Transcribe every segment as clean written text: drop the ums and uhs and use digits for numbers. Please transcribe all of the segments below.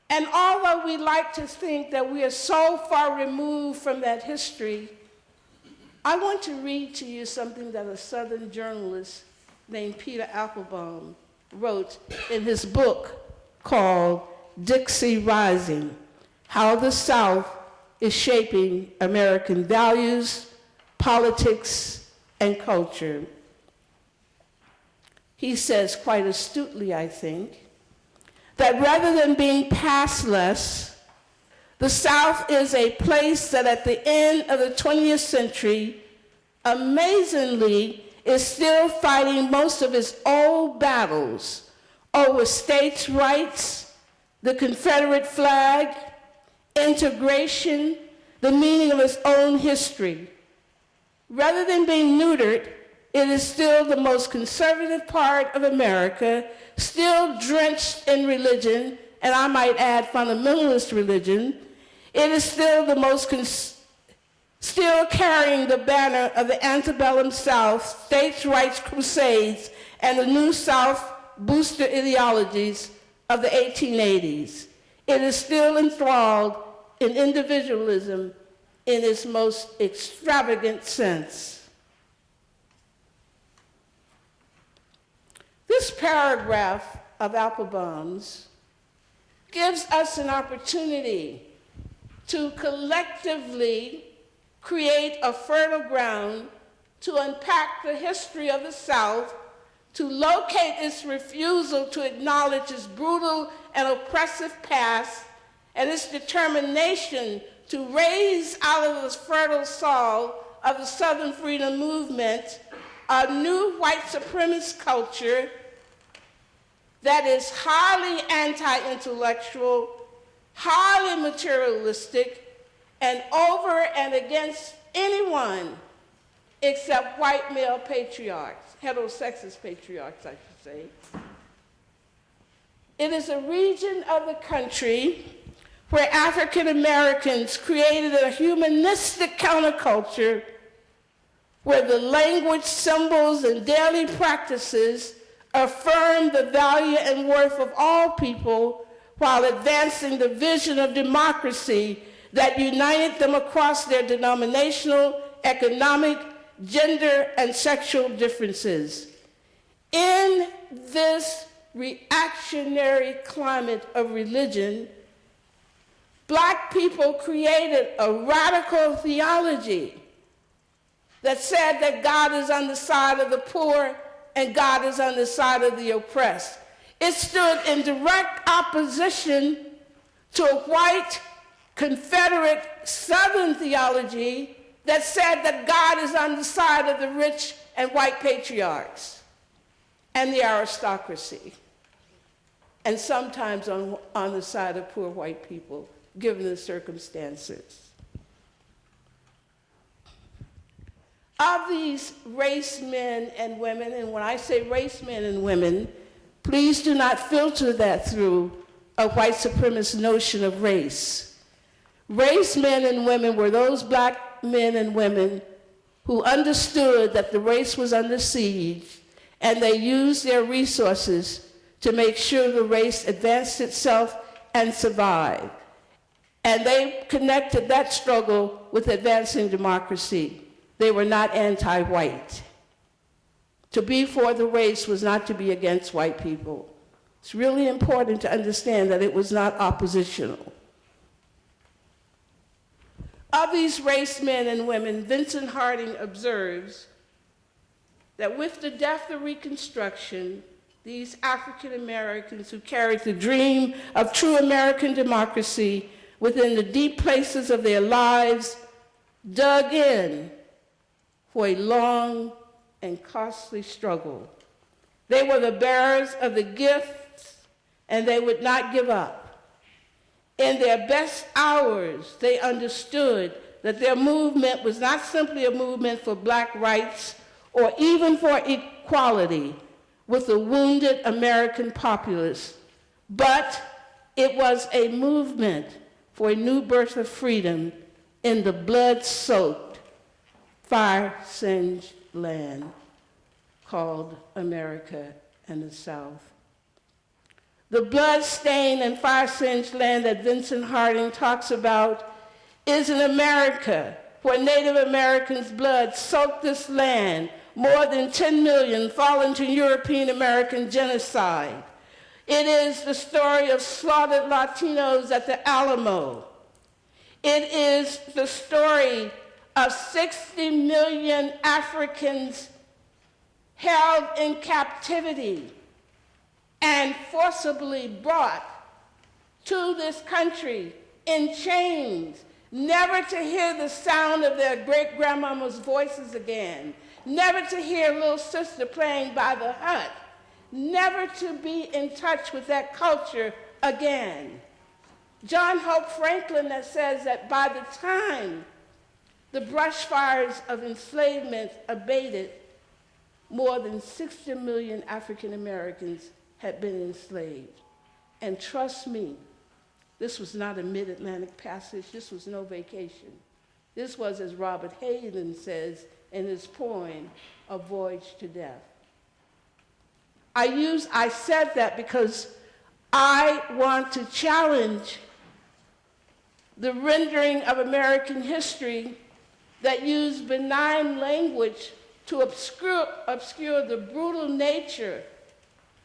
And although we like to think that we are so far removed from that history, I want to read to you something that a Southern journalist named Peter Applebaum wrote in his book called Dixie Rising: How the South is Shaping American Values, Politics, and Culture. He says quite astutely, I think, that rather than being pastless, the South is a place that at the end of the 20th century, amazingly, is still fighting most of its old battles over states' rights, the Confederate flag, integration, the meaning of its own history. Rather than being neutered, it is still the most conservative part of America, still drenched in religion, and I might add fundamentalist religion. It is still the most still carrying the banner of the antebellum South, states' rights crusades, and the New South booster ideologies of the 1880s. It is still enthralled in individualism in its most extravagant sense. This paragraph of Applebaum's gives us an opportunity to collectively create a fertile ground to unpack the history of the South, to locate its refusal to acknowledge its brutal and oppressive past, and its determination to raise out of this fertile soil of the Southern freedom movement a new white supremacist culture that is highly anti-intellectual, highly materialistic, and over and against anyone except white male patriarchs, heterosexist patriarchs, I should say. It is a region of the country where African Americans created a humanistic counterculture where the language, symbols, and daily practices affirm the value and worth of all people while advancing the vision of democracy that united them across their denominational, economic, gender, and sexual differences. In this reactionary climate of religion, Black people created a radical theology that said that God is on the side of the poor and God is on the side of the oppressed. It stood in direct opposition to a white Confederate Southern theology that said that God is on the side of the rich and white patriarchs and the aristocracy, and sometimes on the side of poor white people, given the circumstances. Of these race men and women, and when I say race men and women, please do not filter that through a white supremacist notion of race. Race men and women were those Black men and women who understood that the race was under siege, and they used their resources to make sure the race advanced itself and survived. And they connected that struggle with advancing democracy. They were not anti-white. To be for the race was not to be against white people. It's really important to understand that it was not oppositional. Of these race men and women, Vincent Harding observes that with the death of Reconstruction, these African Americans who carried the dream of true American democracy within the deep places of their lives dug in for a long and costly struggle. They were the bearers of the gifts, and they would not give up. In their best hours, they understood that their movement was not simply a movement for Black rights or even for equality with the wounded American populace, but it was a movement for a new birth of freedom in the blood-soaked, fire-singed land called America and the South. The blood-stained and fire-singed land that Vincent Harding talks about is in America, where Native Americans' blood soaked this land. More than 10 million fall into European American genocide. It is the story of slaughtered Latinos at the Alamo. It is the story of 60 million Africans held in captivity and forcibly brought to this country in chains, never to hear the sound of their great-grandmama's voices again, never to hear little sister playing by the hut, never to be in touch with that culture again. John Hope Franklin that says that by the time the brush fires of enslavement abated, more than 60 million African Americans had been enslaved. And trust me, this was not a mid-Atlantic passage. This was no vacation. This was, as Robert Hayden says in his poem, A Voyage to Death. I said that because I want to challenge the rendering of American history that used benign language to obscure the brutal nature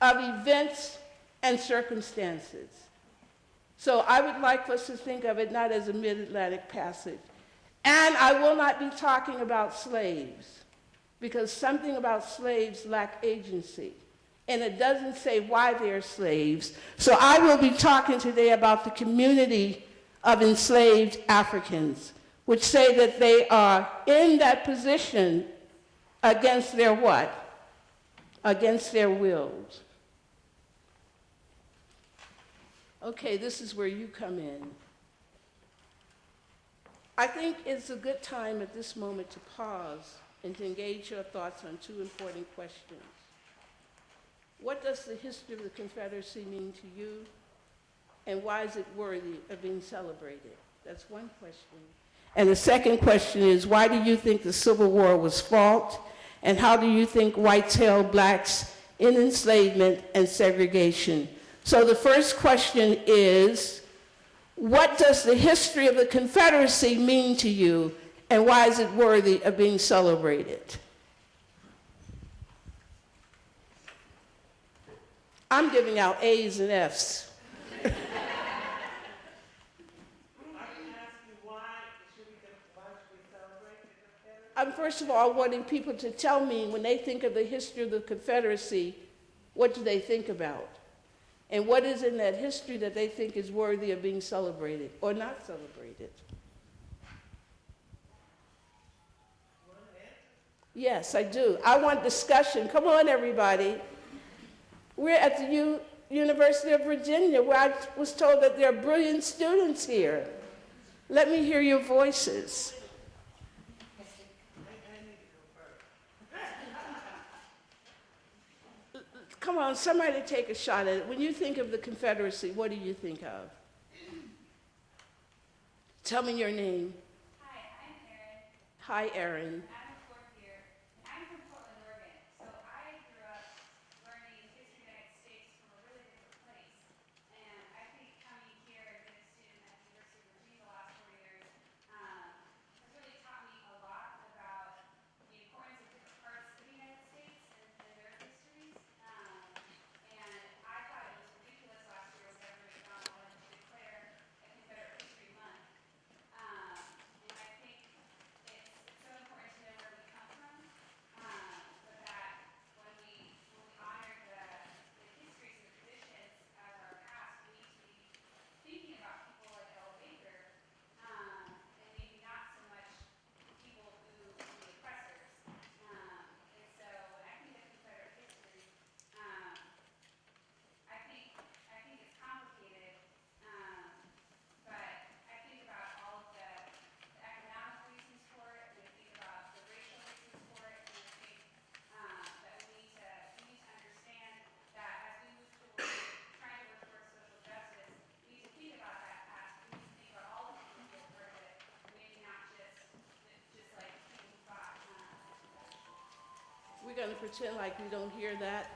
of events and circumstances. So I would like us to think of it not as a mid-Atlantic passage. And I will not be talking about slaves, because something about slaves lack agency. And it doesn't say why they're slaves. So I will be talking today about the community of enslaved Africans, which say that they are in that position against their what? Against their wills. Okay, this is where you come in. I think it's a good time at this moment to pause and to engage your thoughts on two important questions. What does the history of the Confederacy mean to you, and why is it worthy of being celebrated? That's one question. And the second question is, why do you think the Civil War was fought, and how do you think whites held blacks in enslavement and segregation? So the first question is, what does the history of the Confederacy mean to you, and why is it worthy of being celebrated? I'm giving out A's and F's. I'm first of all wanting people to tell me, when they think of the history of the Confederacy, what do they think about? And what is in that history that they think is worthy of being celebrated or not celebrated? Yes, I do. I want discussion. Come on, everybody. We're at the University of Virginia, where I was told that there are brilliant students here. Let me hear your voices. Come on, somebody take a shot at it. When you think of the Confederacy, what do you think of? Tell me your name. Hi, I'm Erin. Hi, Erin. I'm a fourth year. I'm from Portland, Oregon. So I grew up learning history of the United States from a really different place. And I think coming here and being a student at the University of Virginia the last 4 years has really taught me a lot about the importance of different parts of the United States and their histories. And I thought it was ridiculous last year when Governor McDonald wanted to declare a Confederate History Month. And I think it's so important to know where we come from, so that when we honor the histories and the traditions of our past, we need to be thinking about people like Ella Baker, and maybe not so much people who were the oppressors. And so when I think of Confederate history, I think it's complicated, but I think about all of the economic reasons for it, and I think about the racial reasons for it, and I think that we need to understand that as we move towards trying to work towards social justice, we need to think about that past. We need to think about all the people who are part of it, and maybe not just like people who fought. We're going to pretend like we don't hear that.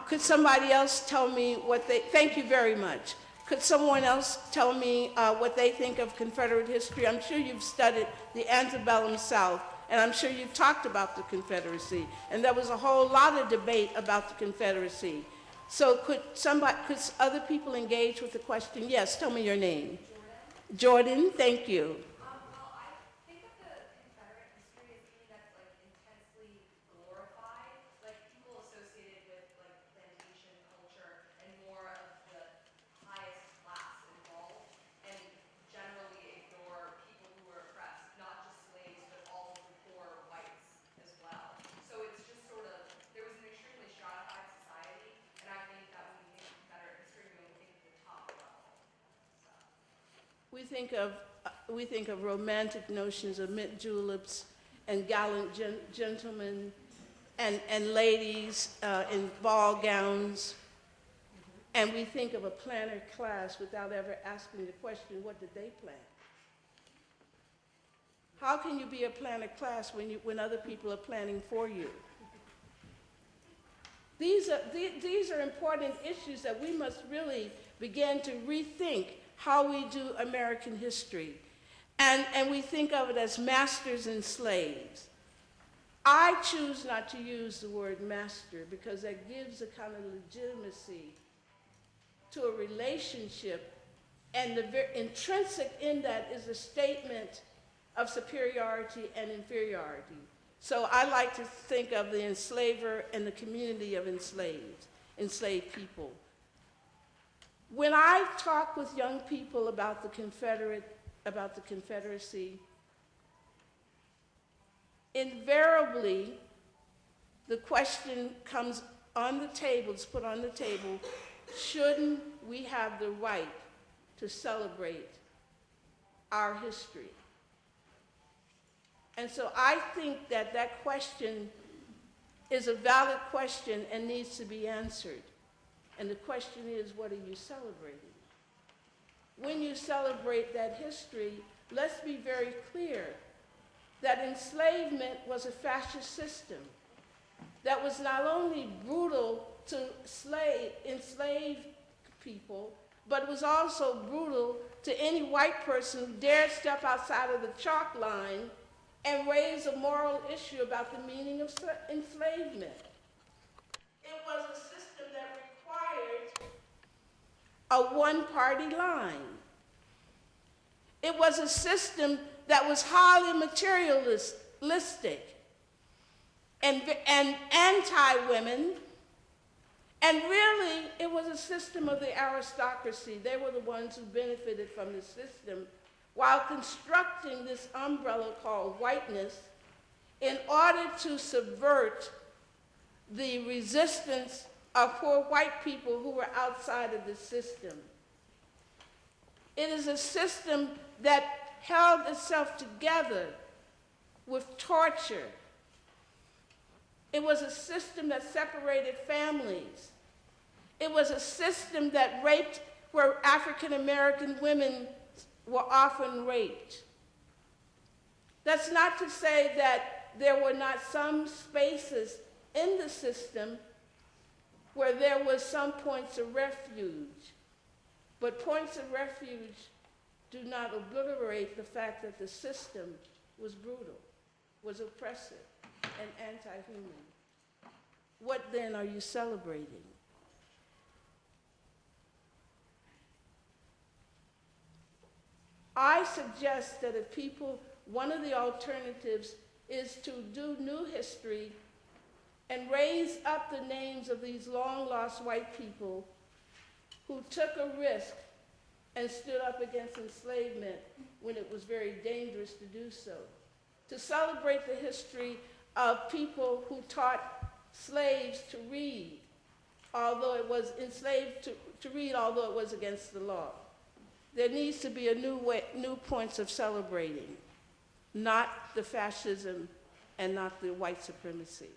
Could somebody else tell me what they, thank you very much. Could someone else tell me what they think of Confederate history? I'm sure you've studied the antebellum South, and I'm sure you've talked about the Confederacy, and there was a whole lot of debate about the Confederacy. So could other people engage with the question? Yes, tell me your name. Jordan, thank you. Well, I think of the Confederate history as something that's like intensely glorified, like people associated with like plantation culture and more of the highest class involved, and generally ignore people who were oppressed, not just slaves, but all of the poor whites as well. So it's just sort of, there was an extremely stratified society, and I think that when we think of Confederate history, we only think of the top level. So. We think of romantic notions of mint juleps and gallant gentlemen and ladies in ball gowns. And we think of a planner class without ever asking the question, what did they plan? How can you be a planner class when other people are planning for you? These are important issues that we must really begin to rethink how we do American history. And we think of it as masters and slaves. I choose not to use the word master because that gives a kind of legitimacy to a relationship, and the intrinsic in that is a statement of superiority and inferiority. So I like to think of the enslaver and the community of enslaved people. When I talk with young people about the Confederacy, invariably the question comes on the table, it's put on the table, shouldn't we have the right to celebrate our history? And so I think that that question is a valid question and needs to be answered. And the question is, what are you celebrating? When you celebrate that history, let's be very clear that enslavement was a fascist system that was not only brutal to enslave people, but it was also brutal to any white person who dared step outside of the chalk line and raise a moral issue about the meaning of enslavement. It was a system that required a one-party line. It was a system that was highly materialistic and anti-women, and really it was a system of the aristocracy. They were the ones who benefited from the system while constructing this umbrella called whiteness in order to subvert the resistance of poor white people who were outside of the system. It is a system that held itself together with torture. It was a system that separated families. It was a system that raped, where African American women were often raped. That's not to say that there were not some spaces in the system where there was some points of refuge. But points of refuge do not obliterate the fact that the system was brutal, was oppressive, and anti-human. What then are you celebrating? I suggest that if people, one of the alternatives is to do new history and raise up the names of these long-lost white people who took a risk and stood up against enslavement when it was very dangerous to do so. To celebrate the history of people who taught slaves to read, although it was enslaved to read, although it was against the law. There needs to be a new points of celebrating, not the fascism and not the white supremacy.